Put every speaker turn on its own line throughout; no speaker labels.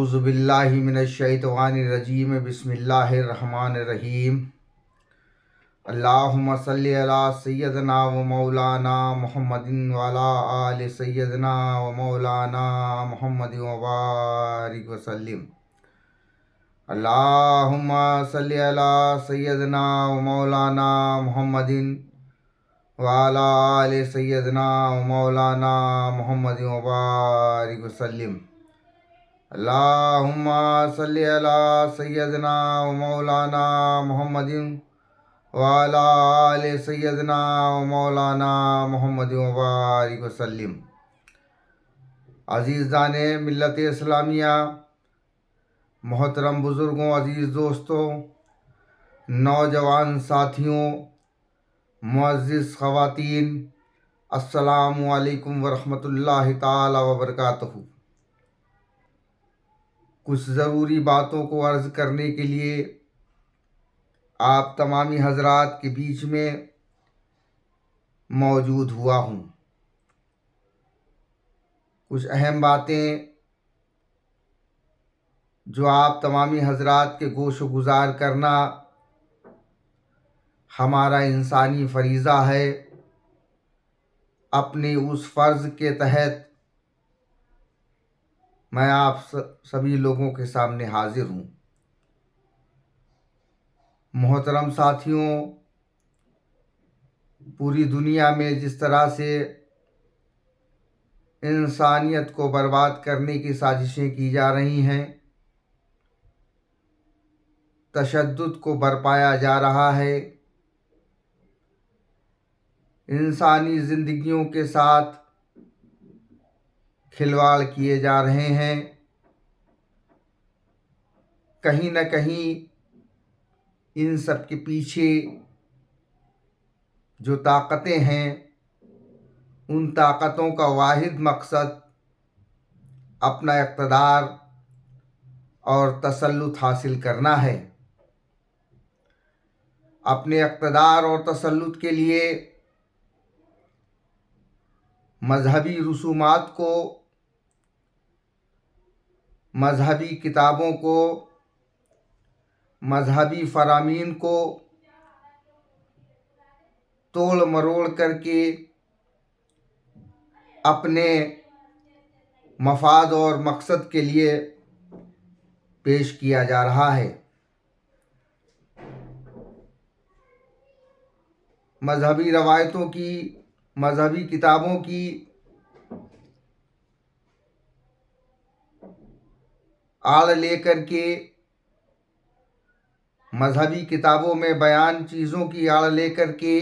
औज़ुबिल्लाहि मिनश्शैतानिर्रजीम बिस्मिल्लाहिर्रहमानिर्रहीम। अल्लाहुम्मा सल्लि अला सय्यदना व मौलाना मुहम्मदिन व अला आलि सय्यदना व मौलाना मुहम्मदिन व बारिक व सल्लिम। अल्लाहुम्मा सल्लि अला सय्यदना व मौलाना मुहम्मदिन व अला आलि सय्यदना व मौलाना मुहम्मदिन व बारिक व सल्लिम। अल्लाहुम्मा सल्लि अला सय्यदना व मौलाना मुहम्मदिन व अला आलि सय्यदना व मौलाना मुहम्मदिन व बारिक व सल्लिम। अज़ीज़ान मिल्लत इस्लामिया, मोहतरम बुज़ुर्गों, अज़ीज़ दोस्तों, नौजवान साथियों, मुअज़्ज़िज़ ख़वातीन, अस्सलामु अलैकुम व रहमतुल्लाहि ताला व बरकातहू। कुछ ज़रूरी बातों को अर्ज़ करने के लिए आप तमामी हज़रात के बीच में मौजूद हुआ हूँ। कुछ अहम बातें जो आप तमामी हज़रात के गोश गुज़ार करना हमारा इंसानी फ़रीज़ा है। अपने उस फ़र्ज़ के तहत मैं आप सभी लोगों के सामने हाज़िर हूँ। मोहतरम साथियों, पूरी दुनिया में जिस तरह से इंसानियत को बर्बाद करने की साजिशें की जा रही हैं, तशद्दुद को बरपाया जा रहा है, इंसानी ज़िंदगियों के साथ खिलवाड़ किए जा रहे हैं, कहीं न कहीं इन सब के पीछे जो ताकतें हैं, उन ताकतों का वाहिद मकसद अपना इक़्तिदार और तसल्लुत हासिल करना है। अपने इक़्तिदार और तसल्लुत के लिए मजहबी रसूमात को, मजहबी किताबों को, मजहबी फ़रामीन को तोड़ मरोड़ करके अपने मफाद और मकसद के लिए पेश किया जा रहा है। मजहबी रवायतों की, मजहबी किताबों की आड़ लेकर के, मजहबी किताबों में बयान चीज़ों की आड़ लेकर के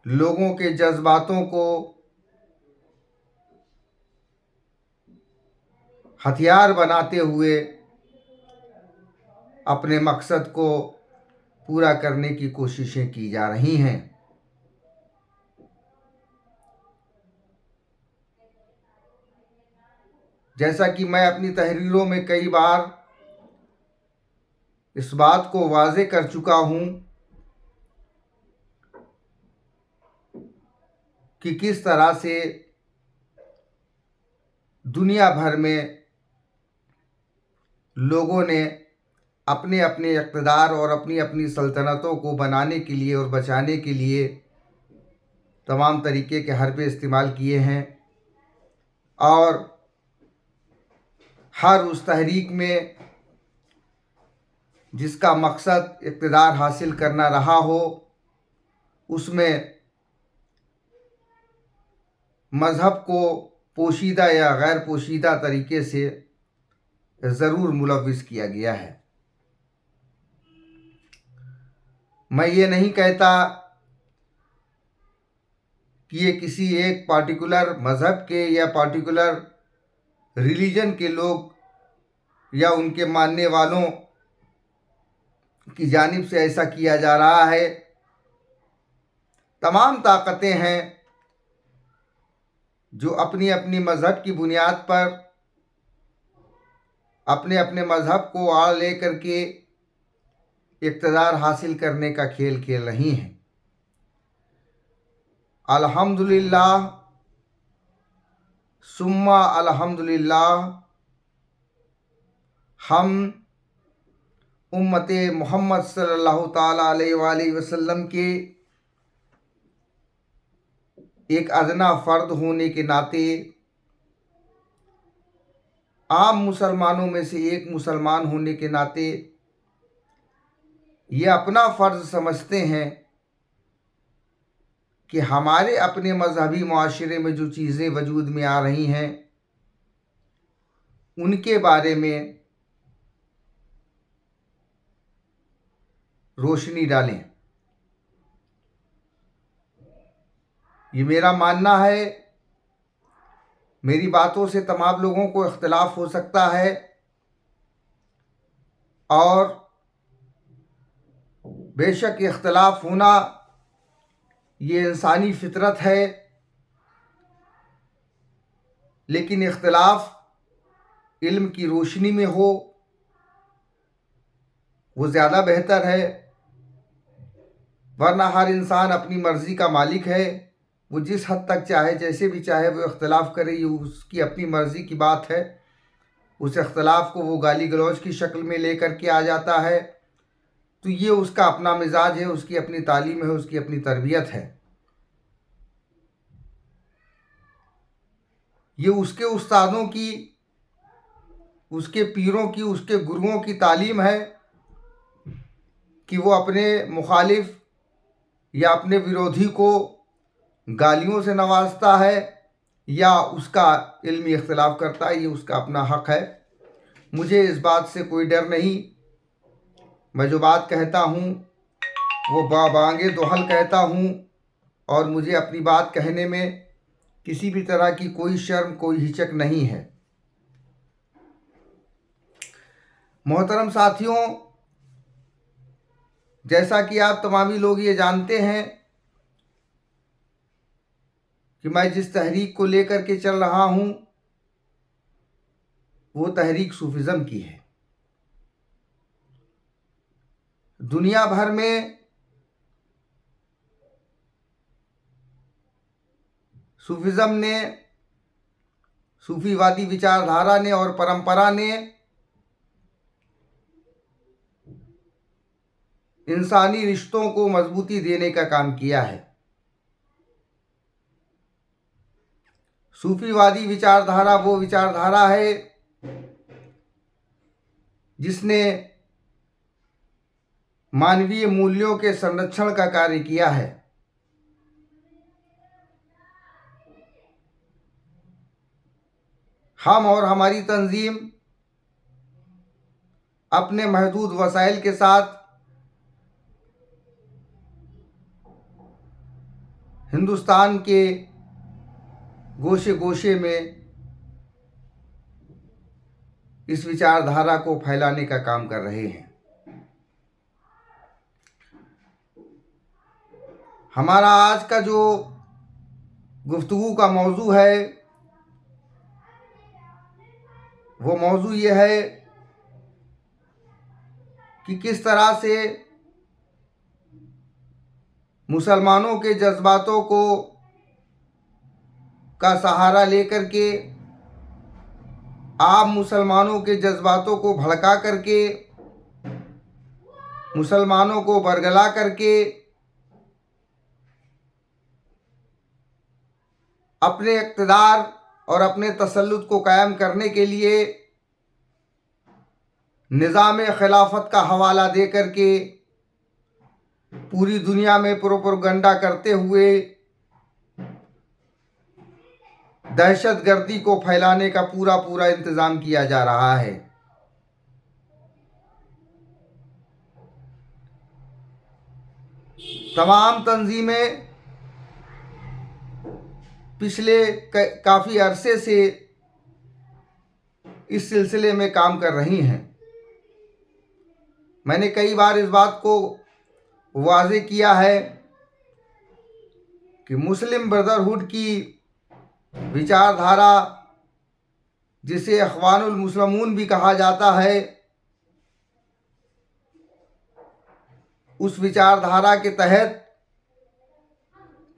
लोगों के जज्बातों को हथियार बनाते हुए अपने मकसद को पूरा करने की कोशिशें की जा रही हैं। जैसा कि मैं अपनी तहरीरों में कई बार इस बात को वाज़े कर चुका हूँ कि किस तरह से दुनिया भर में लोगों ने अपने अपने इक़्तिदार और अपनी अपनी सल्तनतों को बनाने के लिए और बचाने के लिए तमाम तरीक़े के हरबे इस्तेमाल किए हैं, और हर उस तहरीक में जिसका मकसद इक़्तिदार हासिल करना रहा हो, उसमें मज़हब को पोशीदा या गैर पोशीदा तरीके से ज़रूर मुलव्विस किया गया है। मैं ये नहीं कहता कि ये किसी एक पार्टिकुलर मज़हब के या पार्टिकुलर रिलीजन के लोग या उनके मानने वालों की जानिब से ऐसा किया जा रहा है। तमाम ताकतें हैं जो अपनी अपनी मज़हब की बुनियाद पर अपने अपने मज़हब को आड़ ले करके इक़्तिदार हासिल करने का खेल खेल रही हैं। अल्हम्दुलिल्लाह सुम्मा अल्हम्दुलिल्लाह हम उम्मते मोहम्मद सल्लल्लाहु ताला अलैहि वसल्लम के एक अदना फ़र्द होने के नाते, आम मुसलमानों में से एक मुसलमान होने के नाते ये अपना फ़र्ज़ समझते हैं कि हमारे अपने मज़हबी मुआशरे में जो चीज़ें वजूद में आ रही हैं उनके बारे में रोशनी डालें। ये मेरा मानना है। मेरी बातों से तमाम लोगों को इख्तिलाफ हो सकता है और बेशक इख्तिलाफ होना ये इंसानी फितरत है, लेकिन इख्तिलाफ इल्म की रोशनी में हो वो ज़्यादा बेहतर है। वरना हर इंसान अपनी मर्ज़ी का मालिक है। वो जिस हद तक चाहे, जैसे भी चाहे वो इख्तिलाफ़ करे, ये उसकी अपनी मर्ज़ी की बात है। उस इख्तिलाफ़ को वो गाली गलौज की शक्ल में लेकर के आ जाता है, तो ये उसका अपना मिजाज है, उसकी अपनी तालीम है, उसकी अपनी तरबियत है। ये उसके उस्तादों की, उसके पीरों की, उसके गुरुओं की तालीम है कि वो अपने मुखालिफ या अपने विरोधी को गालियों से नवाजता है या उसका इल्मी इख्तिलाफ करता है। ये उसका अपना हक़ है। मुझे इस बात से कोई डर नहीं। मैं जो बात कहता हूँ वो बाबांगे दोहल कहता हूँ और मुझे अपनी बात कहने में किसी भी तरह की कोई शर्म, कोई हिचक नहीं है। मोहतरम साथियों, जैसा कि आप तमामी लोग ये जानते हैं कि मैं जिस तहरीक को लेकर के चल रहा हूँ वो तहरीक सूफिज़म की है। दुनिया भर में सूफिज़म ने, सूफीवादी विचारधारा ने और परंपरा ने इंसानी रिश्तों को मजबूती देने का काम किया है। सूफीवादी विचारधारा वो विचारधारा है जिसने मानवीय मूल्यों के संरक्षण का कार्य किया है। हम और हमारी तंजीम अपने महदूद वसाइल के साथ हिंदुस्तान के गोशे गोशे में इस विचारधारा को फैलाने का काम कर रहे हैं। हमारा आज का जो गुफ्तगू का मौजू है वो मौजू ये है कि किस तरह से मुसलमानों के जज्बातों को का सहारा लेकर के, आम मुसलमानों के जज्बातों को भड़का करके, मुसलमानों को बरगला करके अपने इक़्तिदार और अपने तसल्लुत को कायम करने के लिए निज़ाम खिलाफत का हवाला दे करके पूरी दुनिया में प्रोपेगेंडा करते हुए दहशतगर्दी को फैलाने का पूरा पूरा इंतज़ाम किया जा रहा है। तमाम तंजीमें पिछले काफ़ी अरसे से इस सिलसिले में काम कर रही हैं। मैंने कई बार इस बात को वाज़े किया है कि मुस्लिम ब्रदरहुड की विचारधारा, जिसे इख्वानुल मुस्लिमून भी कहा जाता है, उस विचारधारा के तहत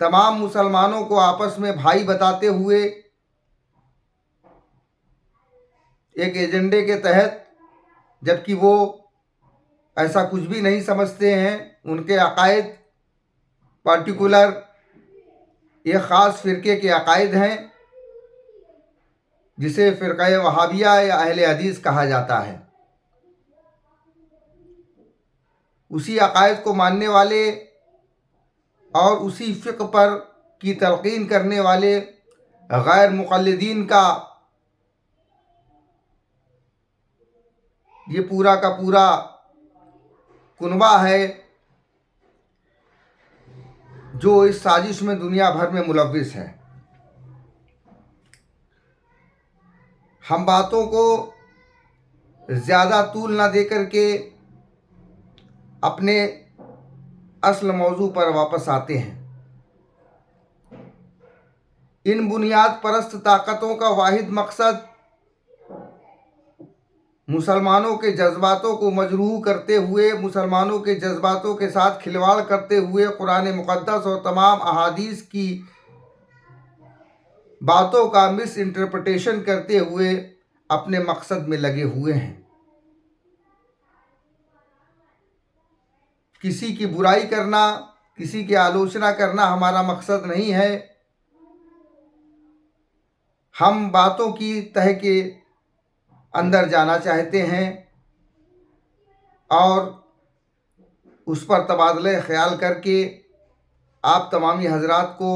तमाम मुसलमानों को आपस में भाई बताते हुए एक एजेंडे के तहत, जबकि वो ऐसा कुछ भी नहीं समझते हैं। उनके अकायद पार्टिकुलर एक ख़ास फ़िरके के अकायद हैं, जिसे फ़िरक़ा वहाबिया या अहले हदीस कहा जाता है। उसी अकायद को मानने वाले और उसी फ़िक़्ह पर की तलक़ीन करने वाले गैर मुक़ल्लिदीन का ये पूरा का पूरा कुनबा है, जो इस साजिश में दुनिया भर में मुलव्विस है। हम बातों को ज़्यादा तूल ना दे करके अपने असल मौजू पर वापस आते हैं। इन बुनियाद परस्त ताकतों का वाहिद मकसद मुसलमानों के जज्बातों को मजरूह करते हुए, मुसलमानों के जज्बातों के साथ खिलवाड़ करते हुए कुरान मुक़द्दस और तमाम अहादीस की बातों का मिस इंटरप्रिटेशन करते हुए अपने मकसद में लगे हुए हैं। किसी की बुराई करना, किसी की आलोचना करना हमारा मकसद नहीं है। हम बातों की तह के अंदर जाना चाहते हैं और उस पर तबादला ख्याल करके आप तमामी हजरात को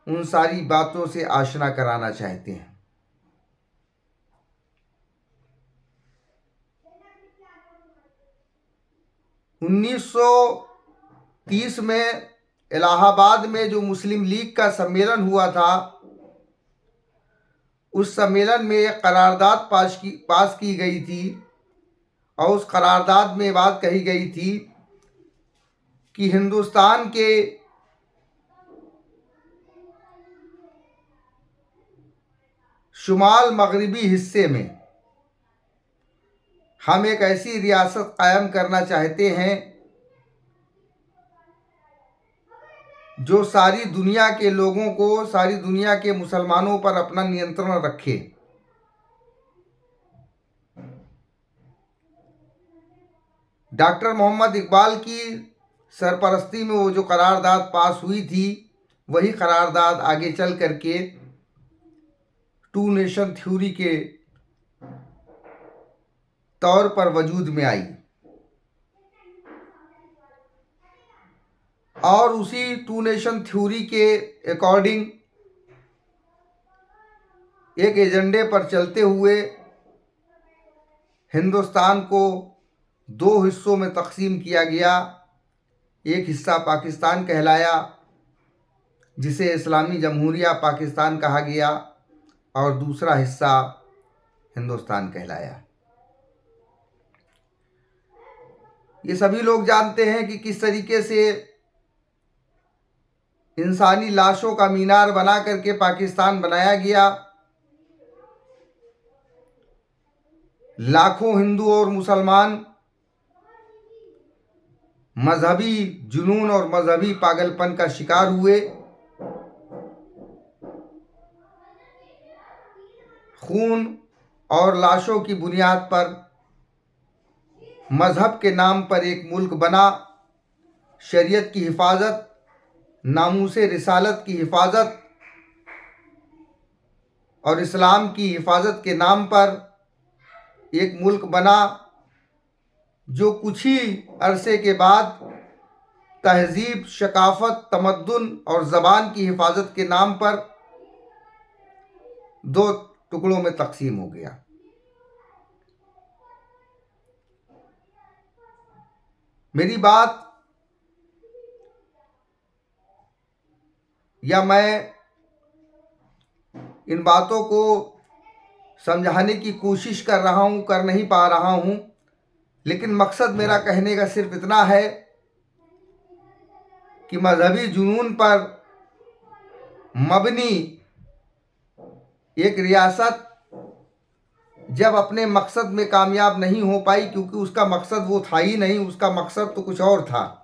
उन सारी बातों से आशना कराना चाहते हैं। उन्नीस 1930 में इलाहाबाद में जो मुस्लिम लीग का सम्मेलन हुआ था, उस सम्मेलन में एक करारदाद पास की गई थी और उस करारदाद में बात कही गई थी कि हिंदुस्तान के शुमाल मगरिबी हिस्से में हम एक ऐसी रियासत कायम करना चाहते हैं जो सारी दुनिया के लोगों को, सारी दुनिया के मुसलमानों पर अपना नियंत्रण रखे। डॉक्टर मोहम्मद इकबाल की सरपरस्ती में वो जो करारदाद पास हुई थी, वही करारदाद आगे चल करके टू नेशन थ्योरी के तौर पर वजूद में आई और उसी टू नेशन थ्योरी के अकॉर्डिंग एक एजेंडे पर चलते हुए हिंदुस्तान को दो हिस्सों में तकसीम किया गया। एक हिस्सा पाकिस्तान कहलाया, जिसे इस्लामी जमहूरिया पाकिस्तान कहा गया, और दूसरा हिस्सा हिंदुस्तान कहलाया। ये सभी लोग जानते हैं कि किस तरीके से इंसानी लाशों का मीनार बना करके पाकिस्तान बनाया गया। लाखों हिंदू और मुसलमान मजहबी जुनून और मजहबी पागलपन का शिकार हुए। खून और लाशों की बुनियाद पर मजहब के नाम पर एक मुल्क बना। शरीयत की हिफाजत, नामूसे रिसालत की हिफाजत और इस्लाम की हिफाजत के नाम पर एक मुल्क बना, जो कुछ ही अरसे के बाद तहजीब, शकाफत, तमद्दुन और ज़बान की हिफाजत के नाम पर दो टुकड़ों में तकसीम हो गया। मेरी बात या मैं इन बातों को समझाने की कोशिश कर रहा हूँ, कर नहीं पा रहा हूँ, लेकिन मकसद मेरा कहने का सिर्फ इतना है कि मजहबी जुनून पर मबनी एक रियासत जब अपने मकसद में कामयाब नहीं हो पाई, क्योंकि उसका मकसद वो था ही नहीं, उसका मकसद तो कुछ और था।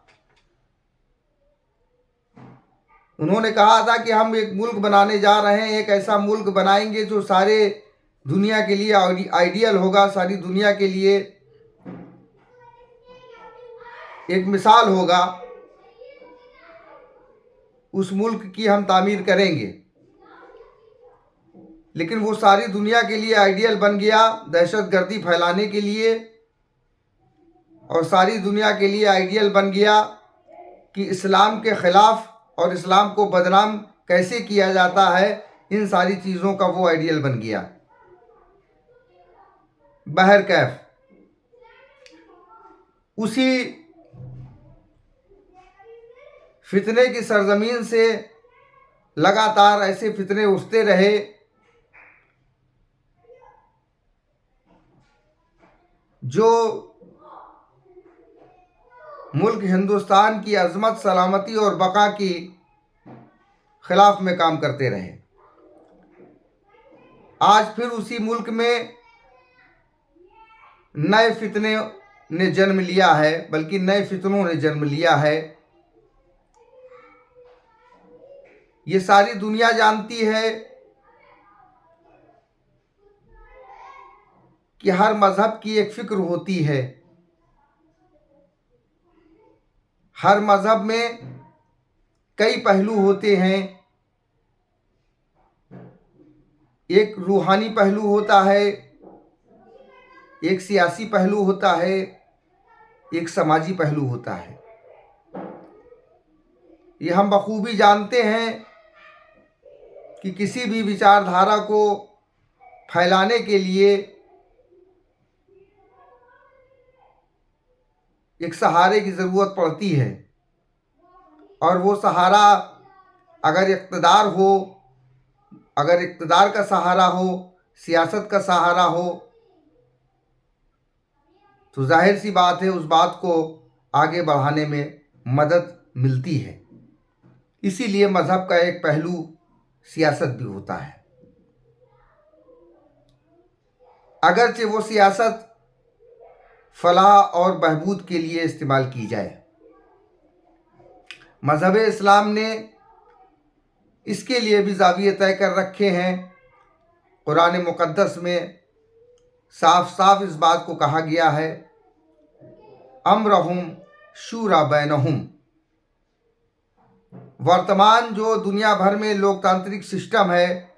उन्होंने कहा था कि हम एक मुल्क बनाने जा रहे हैं, एक ऐसा मुल्क बनाएंगे जो सारे दुनिया के लिए आइडियल होगा, सारी दुनिया के लिए एक मिसाल होगा, उस मुल्क की हम तामीर करेंगे। लेकिन वो सारी दुनिया के लिए आइडियल बन गया दहशतगर्दी फैलाने के लिए, और सारी दुनिया के लिए आइडियल बन गया कि इस्लाम के ख़िलाफ़ और इस्लाम को बदनाम कैसे किया जाता है। इन सारी चीज़ों का वो आइडियल बन गया। बहरकैफ उसी फितने की सरजमीन से लगातार ऐसे फितने उठते रहे, जो मुल्क हिंदुस्तान की अज़मत, सलामती और बका की ख़िलाफ़ में काम करते रहे। आज फिर उसी मुल्क में नए फितने ने जन्म लिया है, बल्कि नए फितनों ने जन्म लिया है। ये सारी दुनिया जानती है कि हर मज़हब की एक फ़िक्र होती है। हर मज़हब में कई पहलू होते हैं। एक रूहानी पहलू होता है, एक सियासी पहलू होता है, एक समाजी पहलू होता है। ये हम बखूबी जानते हैं कि किसी भी विचारधारा को फैलाने के लिए एक सहारे की ज़रूरत पड़ती है, और वो सहारा अगर इक़्तिदार हो, अगर इक़्तिदार का सहारा हो, सियासत का सहारा हो, तो जाहिर सी बात है उस बात को आगे बढ़ाने में मदद मिलती है। इसीलिए मज़हब का एक पहलू सियासत भी होता है, अगरचे वो सियासत फलाह और बहबूद के लिए इस्तेमाल की जाए। मज़हब इस्लाम ने इसके लिए भी ज़ाविये तय कर रखे हैं। कुरान मुक़द्दस में साफ साफ इस बात को कहा गया है, अम्रहुम शूरा बैनहुम। वर्तमान जो दुनिया भर में लोकतांत्रिक सिस्टम है,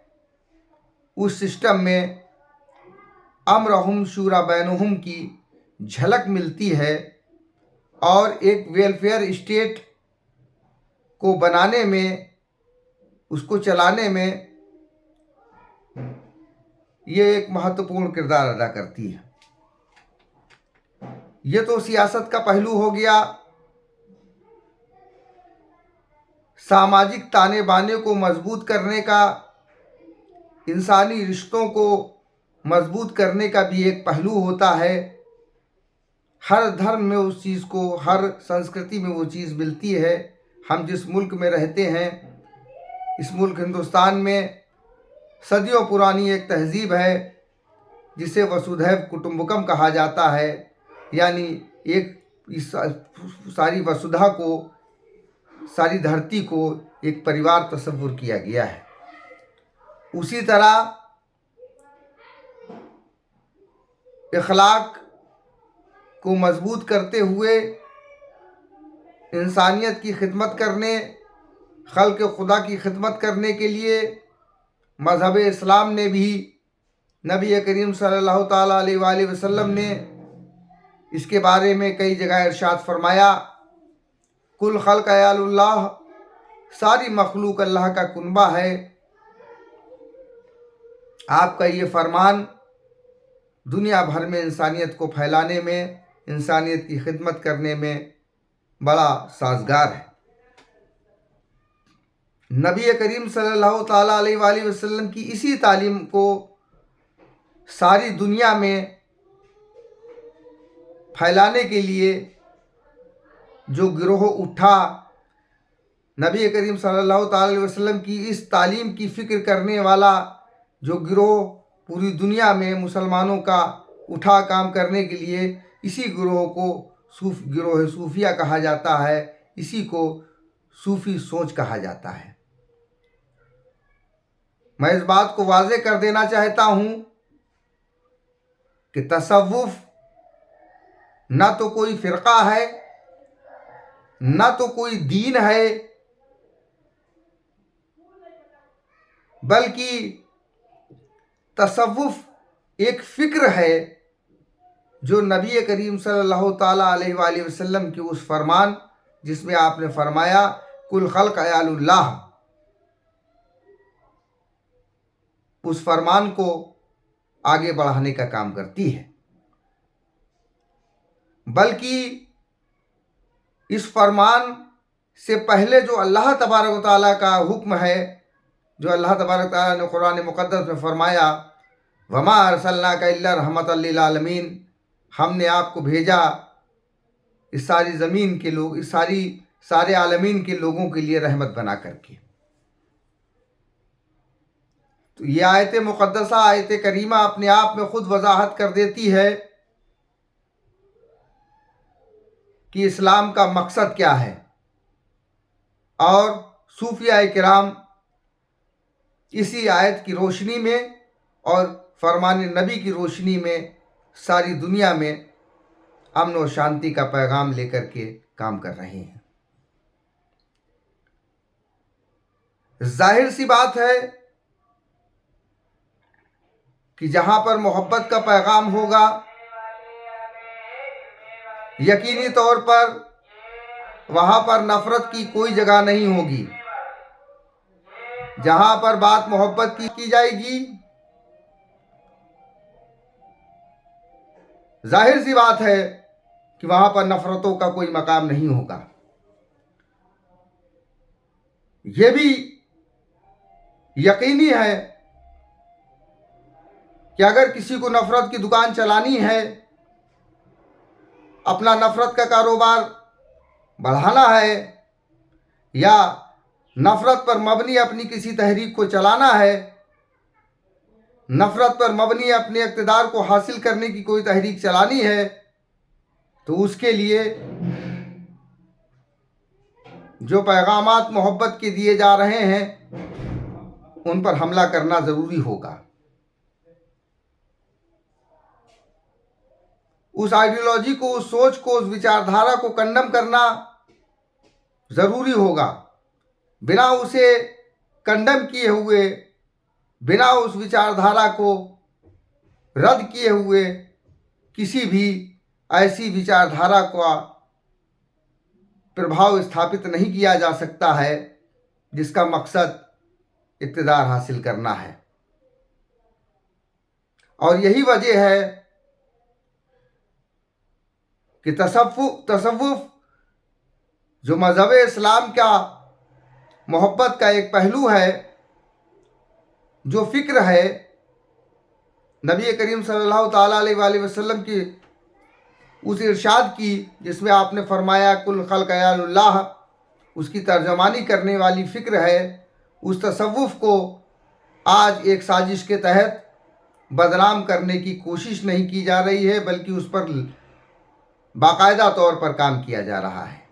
उस सिस्टम में अम्रहुम शूरा बैनहुम की झलक मिलती है, और एक वेलफेयर स्टेट को बनाने में, उसको चलाने में ये एक महत्वपूर्ण किरदार अदा करती है। ये तो सियासत का पहलू हो गया। सामाजिक ताने बाने को मजबूत करने का, इंसानी रिश्तों को मजबूत करने का भी एक पहलू होता है। हर धर्म में उस चीज़ को, हर संस्कृति में वो चीज़ मिलती है। हम जिस मुल्क में रहते हैं, इस मुल्क हिंदुस्तान में सदियों पुरानी एक तहज़ीब है जिसे वसुधैव कुटुंबकम कहा जाता है, यानी एक इस सारी वसुधा को, सारी धरती को एक परिवार तस्वुर किया गया है। उसी तरह इखलाक को मजबूत करते हुए इंसानियत की खिदमत करने, खल्क़ खुदा की खिदमत करने के लिए मज़हब इस्लाम ने भी, नबी करीम सल्लल्लाहु ताला अलैहि वसल्लम ने इसके बारे में कई जगह इरशाद फरमाया, कुल खल्क़ अयालुल्लाह, सारी मखलूक अल्लाह का कुनबा है। आपका ये फरमान दुनिया भर में इंसानियत को फैलाने में, इंसानियत की खिदमत करने में बड़ा साजगार है। नबी करीम सल्लल्लाहु ताला अलैहि वसल्लम की इसी तालीम को सारी दुनिया में फैलाने के लिए जो गिरोह उठा, नबी करीम सल्लल्लाहु ताला अलैहि वसल्लम की इस तालीम की फ़िक्र करने वाला जो गिरोह पूरी दुनिया में मुसलमानों का उठा काम करने के लिए, इसी गिरोह को गिरोह सूफिया कहा जाता है। इसी को सूफ़ी सोच कहा जाता है। मैं इस बात को वाज़े कर देना चाहता हूँ कि तसव्वुफ ना तो कोई फ़िरका है, ना तो कोई दीन है, बल्कि तसव्वुफ एक फ़िक्र है जो नबी करीम सल्लल्लाहु ताला अलैहि वसल्लम की उस फरमान जिसमें आपने फरमाया कुल खल्क़ अयालुल्लाह, उस फरमान को आगे बढ़ाने का काम करती है। बल्कि इस फरमान से पहले जो अल्लाह तबारक व तआला का हुक्म है, जो अल्लाह तबारक व तआला ने कुरान मुक़द्दस में फरमाया वमा अरसलनाका इल्ला रहमतल लिल आलमीन, हमने आपको भेजा इस सारी ज़मीन के लोग, इस सारे आलमीन के लोगों के लिए रहमत बना करके। तो ये आयत मुक़द्दसा, आयत करीमा अपने आप में ख़ुद वजाहत कर देती है कि इस्लाम का मकसद क्या है। और सूफिया किराम इसी आयत की रोशनी में और फरमान नबी की रोशनी में सारी दुनिया में अमन और शांति का पैगाम लेकर के काम कर रहे हैं। जाहिर सी बात है कि जहाँ पर मोहब्बत का पैगाम होगा, यकीनी तौर पर वहाँ पर नफ़रत की कोई जगह नहीं होगी। जहाँ पर बात मोहब्बत की जाएगी, जाहिर सी बात है कि वहाँ पर नफ़रतों का कोई मकाम नहीं होगा। ये भी यकीनी है कि अगर किसी को नफ़रत की दुकान चलानी है, अपना नफ़रत का कारोबार बढ़ाना है, या नफ़रत पर मबनी अपनी किसी तहरीक को चलाना है, नफ़रत पर मबनी अपने इक़्तिदार को हासिल करने की कोई तहरीक चलानी है, तो उसके लिए जो पैगामात मोहब्बत के दिए जा रहे हैं उन पर हमला करना ज़रूरी होगा। उस आइडियोलॉजी को, उस सोच को, उस विचारधारा को कंडम करना ज़रूरी होगा। बिना उसे कंडम किए हुए, बिना उस विचारधारा को रद्द किए हुए किसी भी ऐसी विचारधारा का प्रभाव स्थापित नहीं किया जा सकता है जिसका मकसद इक़्तिदार हासिल करना है। और यही वजह है कि तसव्वुफ जो मज़हब इस्लाम का मोहब्बत का एक पहलू है, जो फ़िक्र है नबी करीम सल्लल्लाहु ताला अलैहि वसल्लम की उस इरशाद की जिसमें आपने फरमाया कुल खल्क़ अयालुल्लाह, उसकी तर्जमानी करने वाली फ़िक्र है। उस तसव्वुफ को आज एक साजिश के तहत बदनाम करने की कोशिश नहीं की जा रही है, बल्कि उस पर बाकायदा तौर पर काम किया जा रहा है।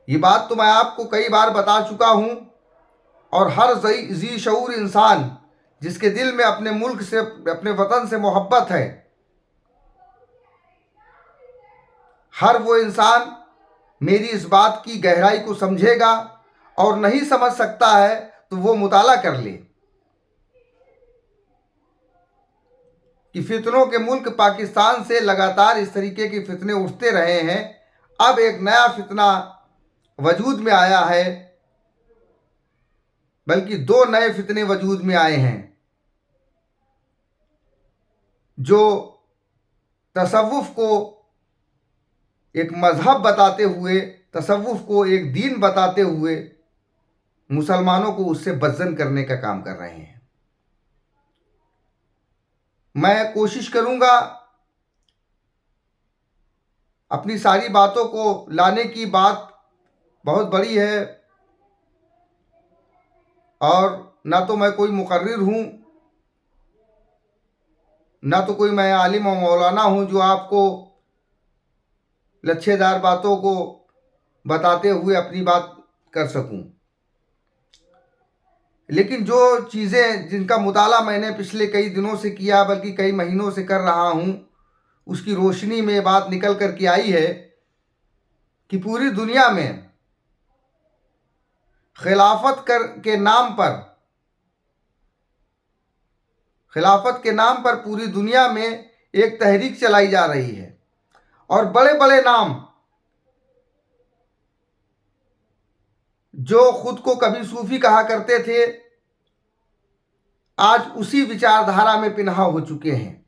ये बात तो मैं आपको कई बार बता चुका हूँ, और हर ज़ी शऊर इंसान जिसके दिल में अपने मुल्क से, अपने वतन से मोहब्बत है, हर वो इंसान मेरी इस बात की गहराई को समझेगा, और नहीं समझ सकता है तो वो मुताला कर ले कि फितनों के मुल्क पाकिस्तान से लगातार इस तरीके के फितने उठते रहे हैं। अब एक नया फितना वजूद में आया है, बल्कि दो नए फितने वजूद में आए हैं जो तसव्वुफ को एक मज़हब बताते हुए, तसव्वुफ को एक दीन बताते हुए मुसलमानों को उससे बदज़न करने का काम कर रहे हैं। मैं कोशिश करूँगा अपनी सारी बातों को लाने की, बात बहुत बड़ी है, और ना तो मैं कोई मुकर्रिर हूँ, ना तो कोई मैं आलिम और मौलाना हूँ जो आपको लच्छेदार बातों को बताते हुए अपनी बात कर सकूं। लेकिन जो चीज़ें जिनका मुताला मैंने पिछले कई दिनों से किया, बल्कि कई महीनों से कर रहा हूँ, उसकी रोशनी में बात निकल कर के आई है कि पूरी दुनिया में खिलाफत के नाम पर पूरी दुनिया में एक तहरीक चलाई जा रही है। और बड़े बड़े नाम जो खुद को कभी सूफी कहा करते थे, आज उसी विचारधारा में पिनहा हो चुके हैं।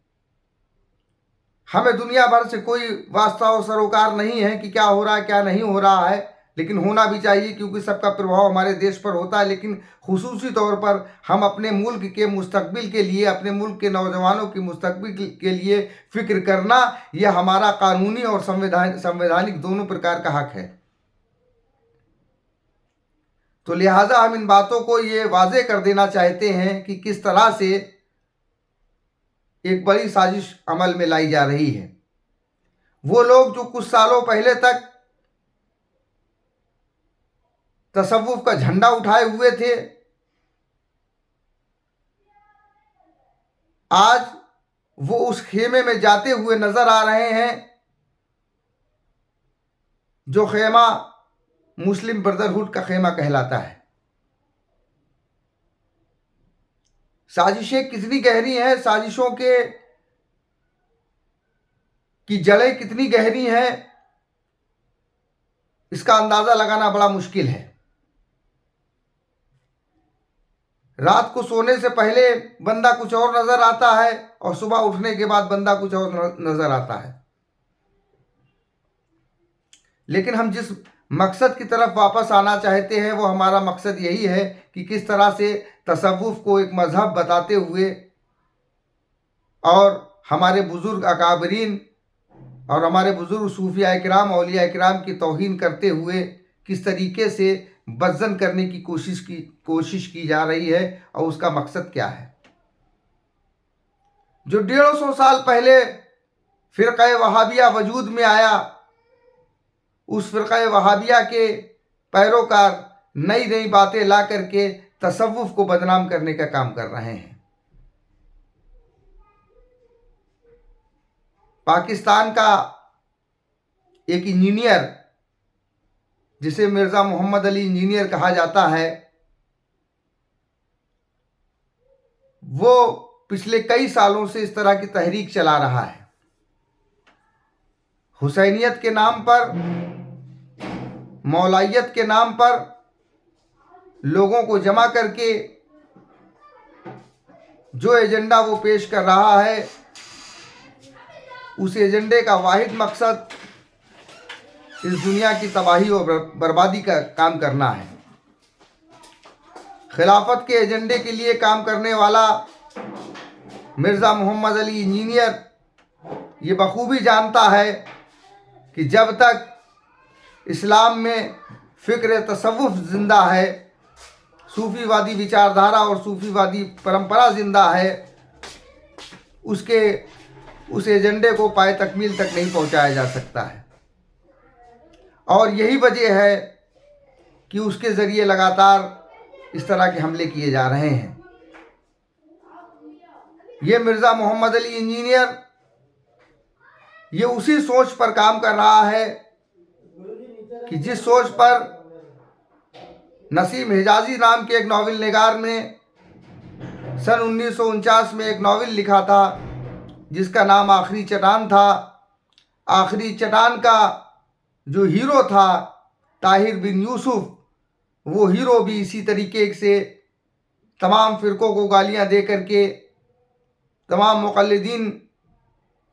हमें दुनिया भर से कोई वास्ता और सरोकार नहीं है कि क्या हो रहा है क्या नहीं हो रहा है, लेकिन होना भी चाहिए क्योंकि सबका प्रभाव हमारे देश पर होता है। लेकिन खुसूसी तौर पर हम अपने मुल्क के मुस्तकबिल के लिए, अपने मुल्क के नौजवानों की मुस्तकबिल के लिए फिक्र करना, यह हमारा कानूनी और संवैधानिक दोनों प्रकार का हक है। तो लिहाजा हम इन बातों को ये वाज़ेह कर देना चाहते हैं कि किस तरह से एक बड़ी साजिश अमल में लाई जा रही है। वो लोग जो कुछ सालों पहले तक तसव्वुफ का झंडा उठाए हुए थे, आज वो उस खेमे में जाते हुए नजर आ रहे हैं जो खेमा मुस्लिम ब्रदरहुड का खेमा कहलाता है। साजिशें कितनी गहरी हैं, साजिशों के की जड़ें कितनी गहरी हैं, इसका अंदाजा लगाना बड़ा मुश्किल है। रात को सोने से पहले बंदा कुछ और नजर आता है और सुबह उठने के बाद बंदा कुछ और नजर आता है। लेकिन हम जिस मकसद की तरफ वापस आना चाहते हैं वो हमारा मकसद यही है कि किस तरह से तसव्वुफ को एक मजहब बताते हुए और हमारे बुज़ुर्ग अकाबरीन और हमारे बुज़ुर्ग सूफिया इकराम, औलिया इकराम की तौहीन करते हुए किस तरीके से बज़्ज़न करने की कोशिश की जा रही है और उसका मकसद क्या है। जो 150 साल पहले फ़िरक़ा वहाबिया वजूद में आया, उस फ़िरक़ा वहाबिया के पैरोकार नई नई बातें ला करके तसव्वुफ को बदनाम करने का काम कर रहे हैं। पाकिस्तान का एक इंजीनियर, जिसे मिर्ज़ा मोहम्मद अली इंजीनियर कहा जाता है, वो पिछले कई सालों से इस तरह की तहरीक चला रहा है। हुसैनियत के नाम पर, मौलाइयत के नाम पर लोगों को जमा करके जो एजेंडा वो पेश कर रहा है, उस एजेंडे का वाहिद मकसद इस दुनिया की तबाही और बर्बादी का काम करना है। खिलाफत के एजेंडे के लिए काम करने वाला मिर्ज़ा मोहम्मद अली इंजीनियर ये बखूबी जानता है कि जब तक इस्लाम में फ़िक्र तसव्वुफ ज़िंदा है, सूफ़ीवादी विचारधारा और सूफ़ीवादी परंपरा ज़िंदा है, उस एजेंडे को पाए तकमील तक नहीं पहुंचाया जा सकता है। और यही वजह है कि उसके ज़रिए लगातार इस तरह के हमले किए जा रहे हैं। ये मिर्ज़ा मोहम्मद अली इंजीनियर ये उसी सोच पर काम कर रहा है कि जिस सोच पर नसीम हिजाज़ी नाम के एक नावल निगार ने सन 1949 में एक नावल लिखा था जिसका नाम आखिरी चट्टान था। आखिरी चट्टान का जो हीरो था ताहिर बिन यूसुफ, वो हीरो भी इसी तरीके से तमाम फ़िरक़ों को गालियाँ दे करके, तमाम मुक़ल्लिदीन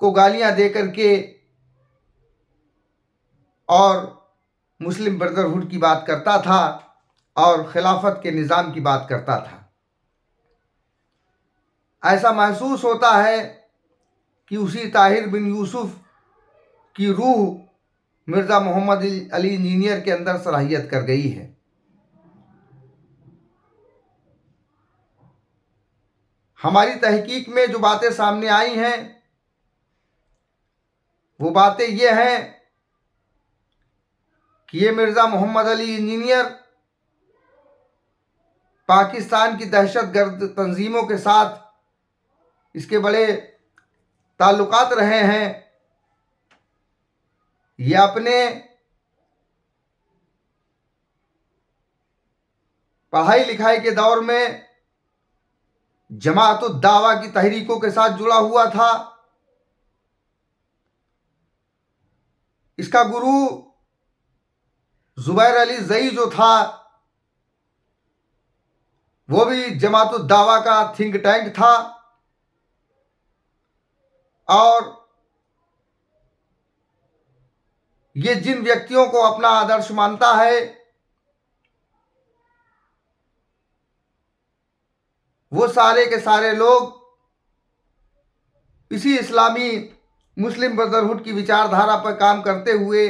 को गालियाँ दे करके और मुस्लिम ब्रदरहुड की बात करता था और खिलाफत के निज़ाम की बात करता था। ऐसा महसूस होता है कि उसी ताहिर बिन यूसुफ की रूह मिर्ज़ा मोहम्मद अली इंजीनियर के अंदर सलाहियत कर गई है। हमारी तहकीक में जो बातें सामने आई हैं वो बातें ये हैं कि ये मिर्ज़ा मोहम्मद अली इंजीनियर पाकिस्तान की दहशतगर्द तंजीमों के साथ इसके बड़े ताल्लुकात रहे हैं। ये अपने पढ़ाई लिखाई के दौर में जमाअत दावा की तहरीकों के साथ जुड़ा हुआ था। इसका गुरु जुबैर अली जई जो था वो भी जमाअत दावा का थिंक टैंक था। और ये जिन व्यक्तियों को अपना आदर्श मानता है वो सारे के सारे लोग इसी इस्लामी मुस्लिम ब्रदरहुड की विचारधारा पर काम करते हुए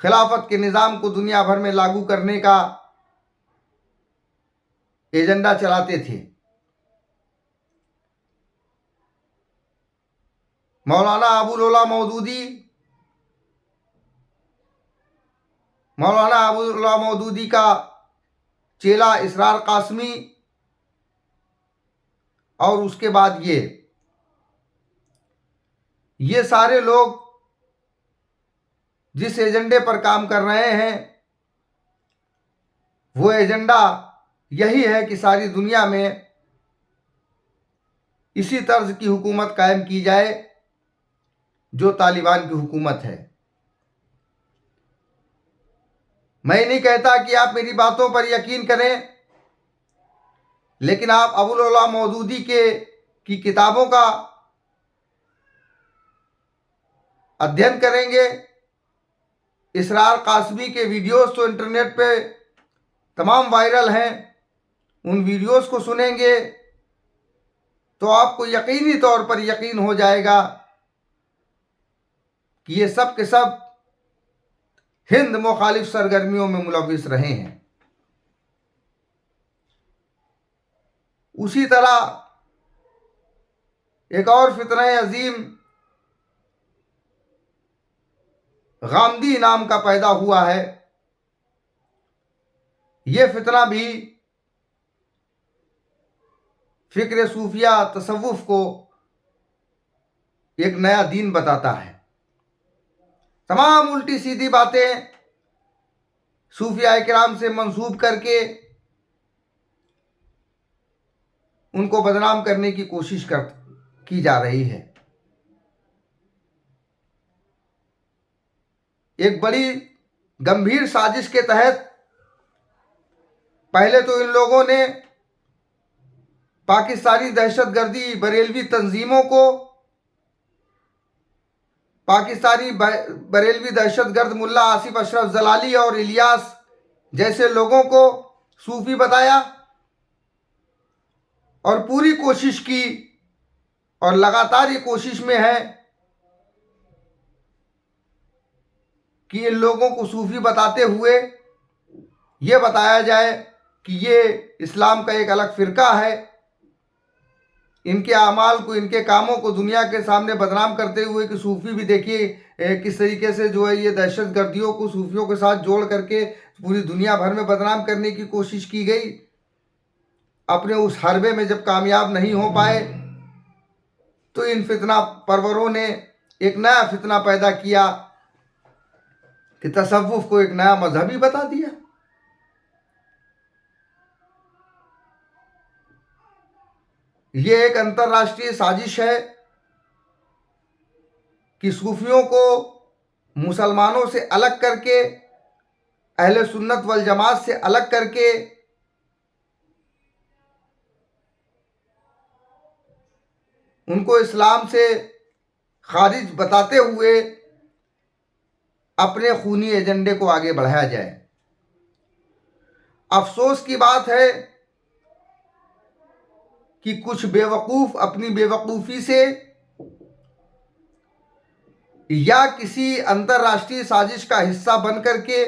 खिलाफत के निज़ाम को दुनिया भर में लागू करने का एजेंडा चलाते थे। मौलाना अबुल ओला मौदूदी का चेला इसरार कासमी, और उसके बाद ये सारे लोग जिस एजेंडे पर काम कर रहे हैं वो एजेंडा यही है कि सारी दुनिया में इसी तर्ज की हुकूमत कायम की जाए जो तालिबान की हुकूमत है। मैं नहीं कहता कि आप मेरी बातों पर यकीन करें, लेकिन आप अबुल ओला मौदूदी की किताबों का अध्ययन करेंगे, इसरार कासमी के वीडियोस तो इंटरनेट पे तमाम वायरल हैं, उन वीडियोस को सुनेंगे तो आपको यकीनी तौर पर यकीन हो जाएगा कि ये सब के सब हिंद मुखालिफ सरगर्मियों में मुलविस रहे हैं। उसी तरह एक और फितना अजीम गामदी नाम का पैदा हुआ है। ये फितना भी फिक्र सूफिया तसव्वुफ को एक नया दीन बताता है। तमाम उल्टी सीधी बातें सूफिया किराम से मंसूब करके उनको बदनाम करने की कोशिश की जा रही है। एक बड़ी गंभीर साजिश के तहत पहले तो इन लोगों ने पाकिस्तानी दहशतगर्दी बरेलवी तंजीमों को, पाकिस्तानी बरेलवी दहशतगर्द मुल्ला आसिफ अशरफ जलाली और इलियास जैसे लोगों को सूफी बताया और पूरी कोशिश की और लगातार ये कोशिश में है कि इन लोगों को सूफी बताते हुए ये बताया जाए कि ये इस्लाम का एक अलग फ़िरका है। इनके अमाल को, इनके कामों को दुनिया के सामने बदनाम करते हुए कि सूफ़ी भी देखिए किस तरीके से जो है ये दहशतगर्दियों को सूफियों के साथ जोड़ करके पूरी दुनिया भर में बदनाम करने की कोशिश की गई। अपने उस हरबे में जब कामयाब नहीं हो पाए तो इन फितना परवरों ने एक नया फितना पैदा किया कि तसव्वुफ को एक नया मजहब ही बता दिया। ये एक अंतर्राष्ट्रीय साजिश है कि सूफियों को मुसलमानों से अलग करके, अहले सुन्नत वल जमात से अलग करके उनको इस्लाम से खारिज बताते हुए अपने खूनी एजेंडे को आगे बढ़ाया जाए। अफसोस की बात है कि कुछ बेवकूफ़ अपनी बेवकूफ़ी से या किसी अंतर्राष्ट्रीय साजिश का हिस्सा बन करके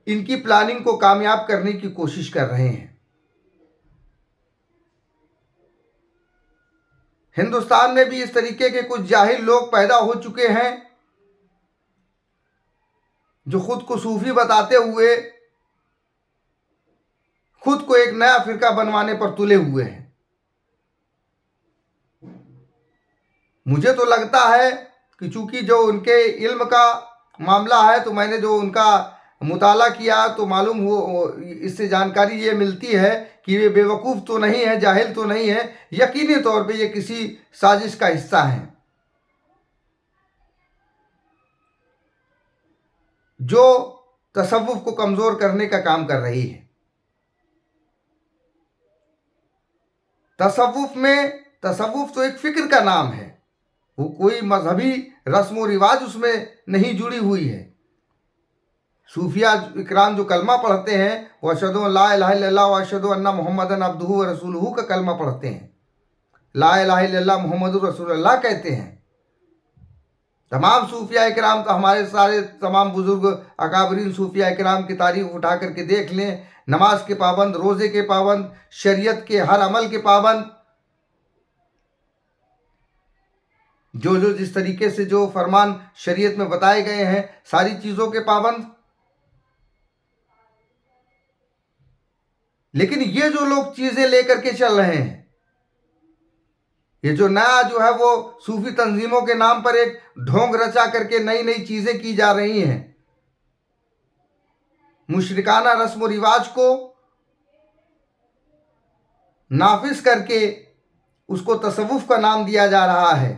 इनकी प्लानिंग को कामयाब करने की कोशिश कर रहे हैं। हिंदुस्तान में भी इस तरीके के कुछ जाहिल लोग पैदा हो चुके हैं जो खुद को सूफी बताते हुए खुद को एक नया फिरका बनवाने पर तुले हुए हैं। मुझे तो लगता है कि चूंकि जो उनके इल्म का मामला है, तो मैंने जो उनका मुताला किया तो मालूम हो, इससे जानकारी ये मिलती है कि वे बेवकूफ़ तो नहीं है, जाहिल तो नहीं है, यकीनी तौर पे ये किसी साजिश का हिस्सा हैं जो तसव्वुफ को कमज़ोर करने का काम कर रही है। तसव्वुफ तो एक फ़िक्र का नाम है, वो कोई मजहबी रस्म व रिवाज उसमें नहीं जुड़ी हुई है। सूफिया इकराम जो कलमा पढ़ते हैं वो अशहदु अल्ला इलाहा इल्लल्लाह व अशहदु अन्ना मुहम्मदन अब्दुहु व रसूलुहु का कलमा पढ़ते हैं, ला इलाहा इल्लल्लाह मुहम्मदुर रसूलुल्लाह कहते हैं। तमाम सूफिया इकराम, तो हमारे सारे तमाम बुजुर्ग अकाबरीन सूफिया इकराम की तारीफ उठा करके देख लें, नमाज के पाबंद, रोज़े के पाबंद, शरीयत के हर अमल के पाबंद, जो जिस तरीके से जो फरमान शरीयत में बताए गए हैं, सारी चीज़ों के पाबंद। लेकिन ये जो लोग चीज़ें लेकर के चल रहे हैं, ये जो नया जो है वो सूफी तंजीमों के नाम पर एक ढोंग रचा करके नई नई चीज़ें की जा रही हैं, मुशरिकाना रस्म व रिवाज को नाफिज करके उसको तसव्वुफ का नाम दिया जा रहा है।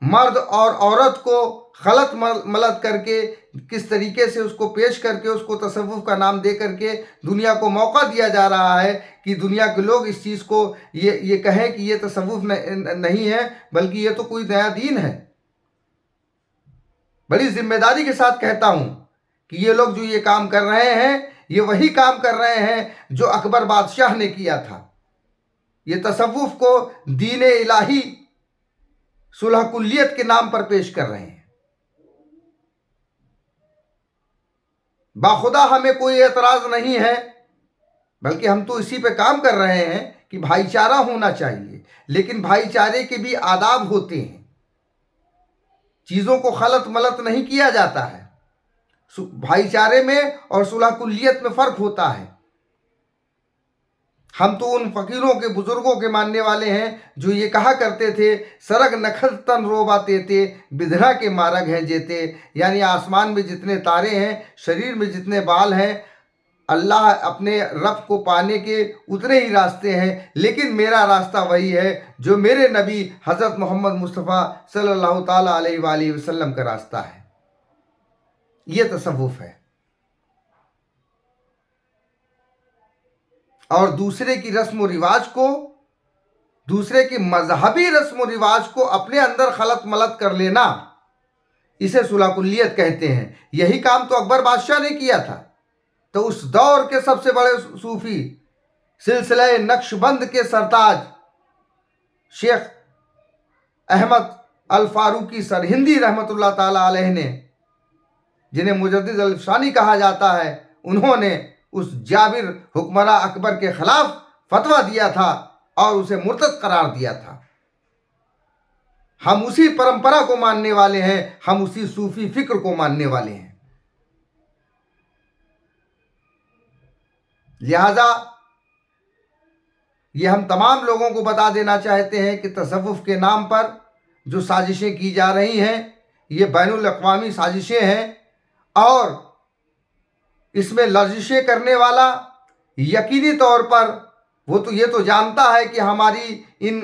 मर्द और औरत को गलत मलत करके किस तरीके से उसको पेश करके उसको तसव्वुफ का नाम दे करके दुनिया को मौका दिया जा रहा है कि दुनिया के लोग इस चीज़ को ये कहें कि ये तसव्वुफ नहीं है, बल्कि ये तो कोई नया दीन है। बड़ी जिम्मेदारी के साथ कहता हूँ कि ये लोग जो ये काम कर रहे हैं, ये वही काम कर रहे हैं जो अकबर बादशाह ने किया था। ये तसव्वुफ को दीन इलाही सुलह कुल्लियत के नाम पर पेश कर रहे हैं। बाखुदा हमें कोई एतराज़ नहीं है, बल्कि हम तो इसी पे काम कर रहे हैं कि भाईचारा होना चाहिए, लेकिन भाईचारे के भी आदाब होते हैं, चीज़ों को खलत मलत नहीं किया जाता है। भाईचारे में और सुलह कुल्लियत में फ़र्क होता है। हम तो उन फ़कीरों के, बुज़ुर्गों के मानने वाले हैं जो ये कहा करते थे, सरग नखल तन रोबा तेते बिधरा के मारग हैं जेते, यानी आसमान में जितने तारे हैं, शरीर में जितने बाल हैं, अल्लाह अपने रब को पाने के उतने ही रास्ते हैं, लेकिन मेरा रास्ता वही है जो मेरे नबी हज़रत मोहम्मद मुस्तफ़ा सल्लल्लाहु ताला अलैहि वसल्लम का रास्ता है। ये तसव्वुफ है। और दूसरे की रस्म व रिवाज को, दूसरे की मजहबी रस्म व रिवाज को अपने अंदर खलत मलत कर लेना, इसे सुलह कुल्लियत कहते हैं। यही काम तो अकबर बादशाह ने किया था। तो उस दौर के सबसे बड़े सूफी, सिलसिला नक्शबंद के सरताज शेख अहमद अल फारूकी सरहिंदी रहमतुल्लाह ताला अलैह ने, जिन्हें मुजद्दिद अल शानी कहा जाता है, उन्होंने उस जाबिर हुक्मरा अकबर के खिलाफ फतवा दिया था और उसे मुर्तद करार दिया था। हम उसी परंपरा को मानने वाले हैं, हम उसी सूफी फिक्र को मानने वाले हैं। लिहाजा ये हम तमाम लोगों को बता देना चाहते हैं कि तसव्वुफ के नाम पर जो साजिशें की जा रही हैं, ये बैनुल अक़वामी साजिशें हैं, और इसमें लजिशें करने वाला यकीनी तौर पर वो तो ये तो जानता है कि हमारी इन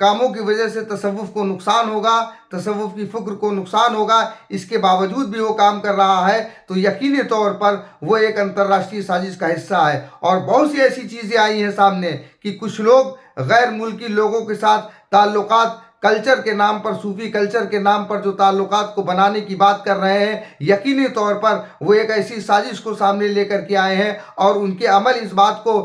कामों की वजह से तसव्वुफ को नुकसान होगा, तसव्वुफ की फ़िक्र को नुकसान होगा, इसके बावजूद भी वो काम कर रहा है, तो यकीनी तौर पर वो एक अंतर्राष्ट्रीय साजिश का हिस्सा है। और बहुत सी ऐसी चीज़ें आई हैं सामने कि कुछ लोग गैर मुल्की लोगों के साथ ताल्लुकात, कल्चर के नाम पर, सूफी कल्चर के नाम पर जो ताल्लुकात को बनाने की बात कर रहे हैं, यकीनी तौर पर वो एक ऐसी साजिश को सामने लेकर के आए हैं, और उनके अमल इस बात को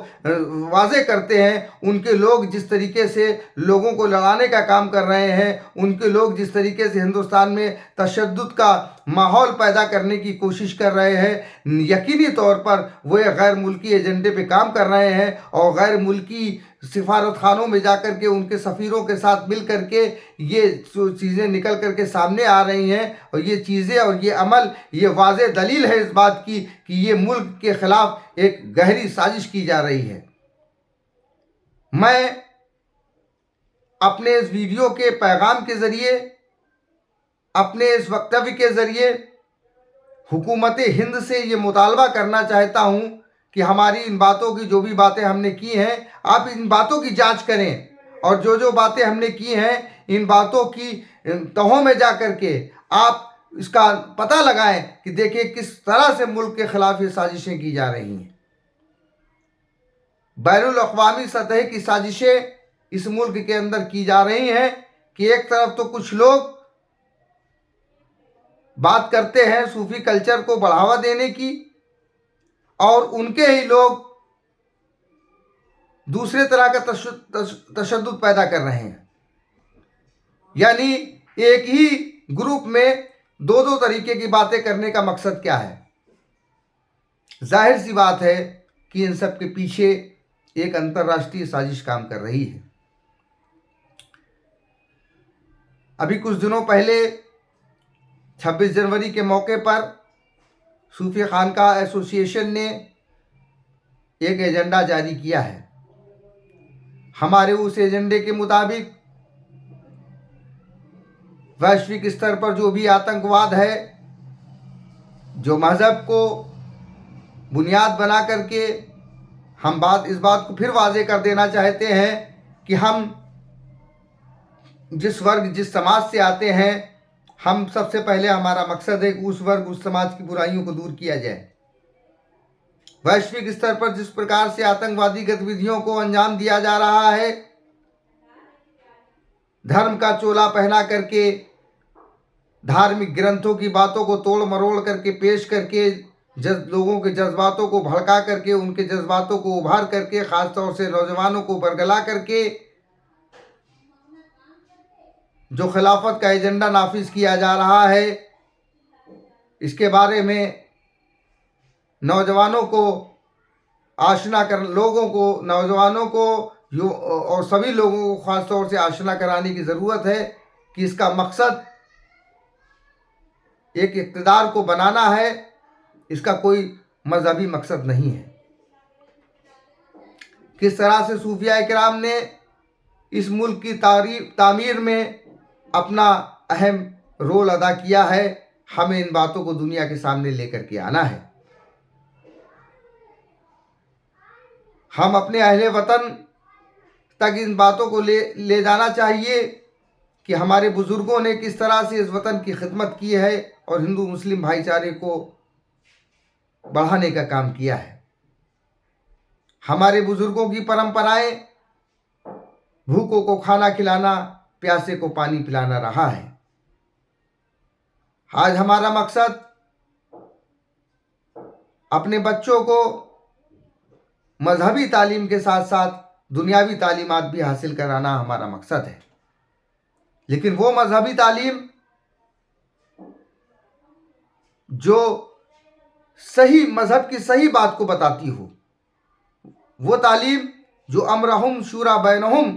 वाज़े करते हैं। उनके लोग जिस तरीके से लोगों को लड़ाने का काम कर रहे हैं, उनके लोग जिस तरीके से हिंदुस्तान में तशद्दुद का माहौल पैदा करने की कोशिश कर रहे हैं। यकीनी तौर पर वो एक गैर मुल्की एजेंडे पे काम कर रहे हैं और गैर मुल्की सिफारतखानों में जाकर के उनके सफ़ीरों के साथ मिल कर के ये चीज़ें निकल कर के सामने आ रही हैं। और ये चीज़ें और ये अमल, ये वाज़ेह दलील है इस बात की कि ये मुल्क के ख़िलाफ़ एक गहरी साजिश की जा रही है। मैं अपने इस वीडियो के पैगाम के ज़रिए, अपने इस वक्तव्य के ज़रिए हुकूमत हिंद से ये मुतालबा करना चाहता हूँ कि हमारी इन बातों की, जो भी बातें हमने की हैं, आप इन बातों की जांच करें और जो जो बातें हमने की हैं इन बातों की तहों में जा कर के आप इसका पता लगाएं कि देखिए किस तरह से मुल्क के ख़िलाफ़ ये साजिशें की जा रही हैं। बैनुल अक़वामी सतह की साजिशें इस मुल्क के अंदर की जा रही हैं कि एक तरफ तो कुछ लोग बात करते हैं सूफी कल्चर को बढ़ावा देने की और उनके ही लोग दूसरे तरह का तशद्दुद पैदा कर रहे हैं। यानी एक ही ग्रुप में दो दो तरीके की बातें करने का मकसद क्या है? जाहिर सी बात है कि इन सब के पीछे एक अंतर्राष्ट्रीय साजिश काम कर रही है। अभी कुछ दिनों पहले 26 जनवरी के मौके पर सूफी खानका एसोसिएशन ने एक एजेंडा जारी किया है। हमारे उस एजेंडे के मुताबिक वैश्विक स्तर पर जो भी आतंकवाद है, जो मज़हब को बुनियाद बना करके हम इस बात को फिर वाज़े कर देना चाहते हैं कि हम जिस वर्ग, जिस समाज से आते हैं, हम सबसे पहले हमारा मकसद है कि उस वर्ग, उस समाज की बुराइयों को दूर किया जाए। वैश्विक स्तर पर जिस प्रकार से आतंकवादी गतिविधियों को अंजाम दिया जा रहा है, धर्म का चोला पहना करके, धार्मिक ग्रंथों की बातों को तोड़ मरोड़ करके पेश करके, लोगों के जज्बातों को भड़का करके, उनके जज्बातों को उभार करके, ख़ास तौर से नौजवानों को बरगला करके जो खिलाफत का एजेंडा नाफिज किया जा रहा है, इसके बारे में नौजवानों को आशना कर, लोगों को, नौजवानों को और सभी लोगों को ख़ास तौर से आशना कराने की ज़रूरत है कि इसका मकसद एक इक़्तिदार को बनाना है, इसका कोई मजहबी मकसद नहीं है। किस तरह से सूफिया इकराम ने इस मुल्क की तामीर में अपना अहम रोल अदा किया है, हमें इन बातों को दुनिया के सामने लेकर के आना है। हम अपने अहले वतन तक इन बातों को ले जाना चाहिए कि हमारे बुज़ुर्गों ने किस तरह से इस वतन की खिदमत की है और हिंदू मुस्लिम भाईचारे को बढ़ाने का काम किया है। हमारे बुज़ुर्गों की परंपराएं भूखों को खाना खिलाना, प्यासे को पानी पिलाना रहा है। आज हमारा मकसद अपने बच्चों को मजहबी तालीम के साथ साथ दुनियावी तालीमात भी हासिल कराना हमारा मकसद है। लेकिन वो मजहबी तालीम जो सही मजहब की सही बात को बताती हो, वो तालीम जो अमरहुम शूरा बैनहुम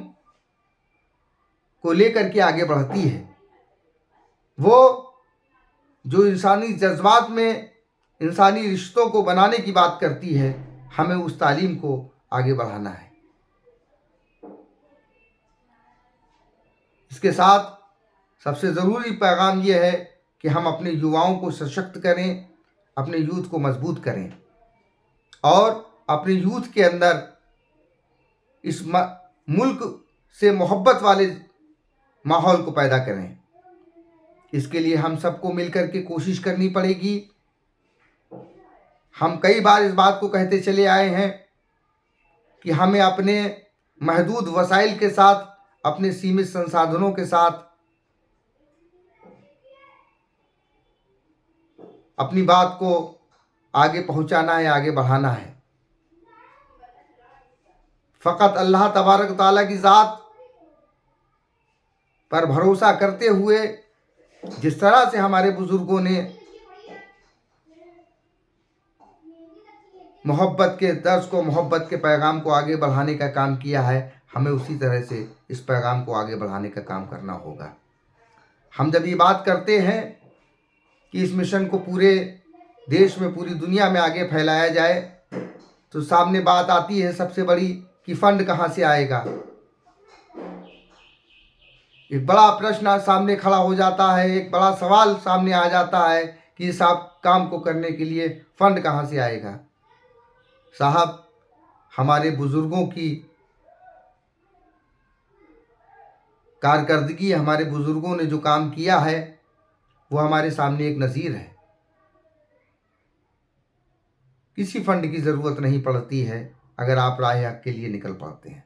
को लेकर के आगे बढ़ती है, वो जो इंसानी जज्बात में इंसानी रिश्तों को बनाने की बात करती है, हमें उस तालीम को आगे बढ़ाना है। इसके साथ सबसे ज़रूरी पैगाम ये है कि हम अपने युवाओं को सशक्त करें, अपने यूथ को मजबूत करें और अपने यूथ के अंदर इस मुल्क से मोहब्बत वाले माहौल को पैदा करें। इसके लिए हम सबको मिलकर के कोशिश करनी पड़ेगी। हम कई बार इस बात को कहते चले आए हैं कि हमें अपने महदूद वसाइल के साथ, अपने सीमित संसाधनों के साथ अपनी बात को आगे पहुंचाना है, आगे बढ़ाना है। फ़कत अल्लाह तबारक ताला की ज़ात पर भरोसा करते हुए जिस तरह से हमारे बुजुर्गों ने मोहब्बत के दर्स को, मोहब्बत के पैगाम को आगे बढ़ाने का काम किया है, हमें उसी तरह से इस पैगाम को आगे बढ़ाने का काम करना होगा। हम जब ये बात करते हैं कि इस मिशन को पूरे देश में, पूरी दुनिया में आगे फैलाया जाए, तो सामने बात आती है सबसे बड़ी कि फंड कहाँ से आएगा। एक बड़ा प्रश्न सामने खड़ा हो जाता है, एक बड़ा सवाल सामने आ जाता है कि इस काम को करने के लिए फंड कहाँ से आएगा। साहब, हमारे बुजुर्गों की कारकर्दगी, हमारे बुजुर्गों ने जो काम किया है, वो हमारे सामने एक नज़ीर है। किसी फंड की ज़रूरत नहीं पड़ती है अगर आप राह हक के लिए निकल पड़ते हैं।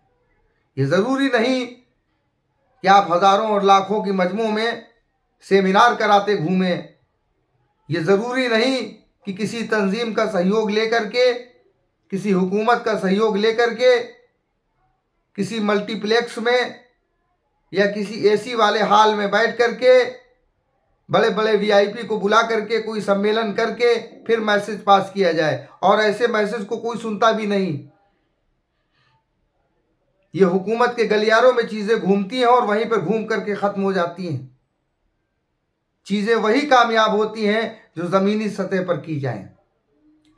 ये ज़रूरी नहीं कि आप हज़ारों और लाखों की मजमू में सेमिनार कराते घूमें। ये ज़रूरी नहीं कि किसी तंजीम का सहयोग लेकर के, किसी हुकूमत का सहयोग लेकर के, किसी मल्टीप्लेक्स में या किसी एसी वाले हॉल में बैठ करके, बड़े बड़े वीआईपी को बुला करके कोई सम्मेलन करके फिर मैसेज पास किया जाए, और ऐसे मैसेज को कोई सुनता भी नहीं। ये हुकूमत के गलियारों में चीज़ें घूमती हैं और वहीं पर घूम करके ख़त्म हो जाती हैं। चीज़ें वही कामयाब होती हैं जो ज़मीनी सतह पर की जाएं।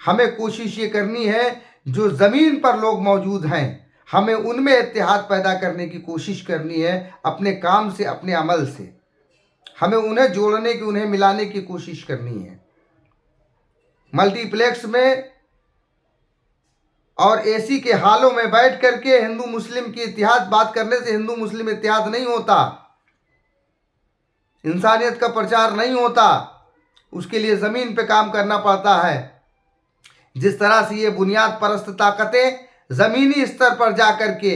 हमें कोशिश ये करनी है, जो ज़मीन पर लोग मौजूद हैं, हमें उनमें इत्तेहाद पैदा करने की कोशिश करनी है, अपने काम से, अपने अमल से। हमें उन्हें जोड़ने की, उन्हें मिलाने की कोशिश करनी है। मल्टीप्लेक्स में और एसी के हालों में बैठ करके हिंदू मुस्लिम की इत्तेहाद बात करने से हिंदू मुस्लिम इत्तेहाद नहीं होता, इंसानियत का प्रचार नहीं होता। उसके लिए ज़मीन पे काम करना पड़ता है। जिस तरह से ये बुनियाद परस्त ताकतें ज़मीनी स्तर पर जा कर के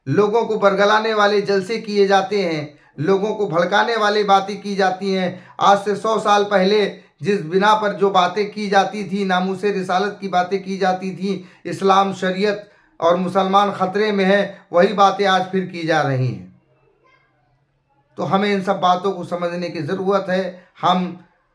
लोगों को बरगलाने वाले जलसे किए जाते हैं, लोगों को भड़काने वाली बातें की जाती हैं। आज से 100 साल पहले जिस बिना पर जो बातें की जाती थी, नामूसे रिसालत की बातें की जाती थी, इस्लाम, शरीयत और मुसलमान ख़तरे में है, वही बातें आज फिर की जा रही हैं। तो हमें इन सब बातों को समझने की ज़रूरत है। हम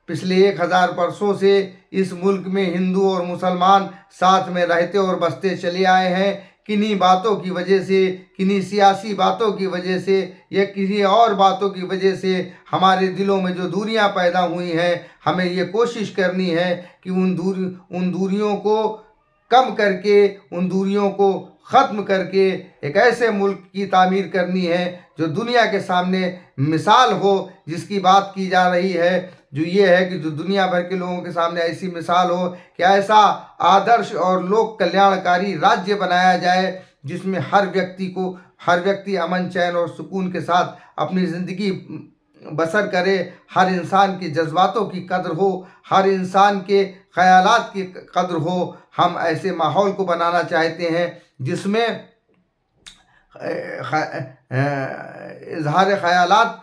पिछले 1000 वर्षों से इस मुल्क में हिंदू और मुसलमान साथ में रहते और बसते चले आए हैं। किन्हीं बातों की वजह से, किन्हीं सियासी बातों की वजह से या किसी और बातों की वजह से हमारे दिलों में जो दूरियां पैदा हुई हैं, हमें ये कोशिश करनी है कि उन दूरियों को कम करके, उन दूरियों को ख़त्म करके एक ऐसे मुल्क की तामीर करनी है जो दुनिया के सामने मिसाल हो। जिसकी बात की जा रही है जो ये है कि जो दुनिया भर के लोगों के सामने ऐसी मिसाल हो कि ऐसा आदर्श और लोक कल्याणकारी राज्य बनाया जाए जिसमें हर व्यक्ति अमन, चैन और सुकून के साथ अपनी ज़िंदगी बसर करे। हर इंसान के जज्बातों की कद्र हो, हर इंसान के ख़यालात की कद्र हो। हम ऐसे माहौल को बनाना चाहते हैं जिसमें इजहार ख़यालात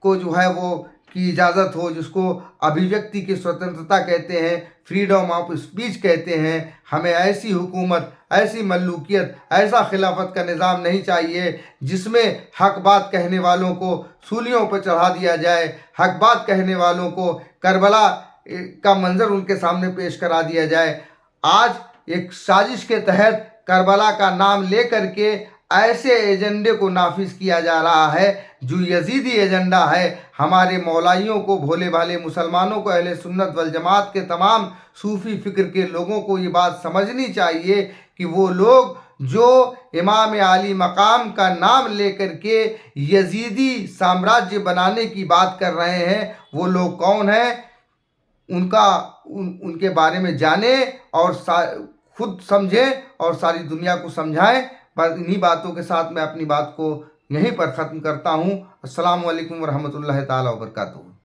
को जो है वो की इजाज़त हो, जिसको अभिव्यक्ति की स्वतंत्रता कहते हैं, फ्रीडम ऑफ स्पीच कहते हैं। हमें ऐसी हुकूमत, ऐसी मल्लूकियत, ऐसा खिलाफत का निज़ाम नहीं चाहिए जिसमें हक बात कहने वालों को सूलियों पर चढ़ा दिया जाए, हक बात कहने वालों को करबला का मंजर उनके सामने पेश करा दिया जाए। आज एक साजिश के तहत करबला का नाम लेकर के ऐसे एजेंडे को नाफिज किया जा रहा है जो यजीदी एजेंडा है। हमारे मौलाइयों को, भोले भाले मुसलमानों को, अहले सुन्नत वल जमात के तमाम सूफ़ी फ़िक्र के लोगों को ये बात समझनी चाहिए कि वो लोग जो इमाम आली मकाम का नाम लेकर के यजीदी साम्राज्य बनाने की बात कर रहे हैं, वो लोग कौन हैं, उनके बारे में जाने और खुद समझें और सारी दुनिया को समझाएं। बस इन्हीं बातों के साथ मैं अपनी बात को यहीं पर ख़त्म करता हूँ। अस्सलामु अलैकुम वरहमतुल्लाहि ताला वबरकातुहू।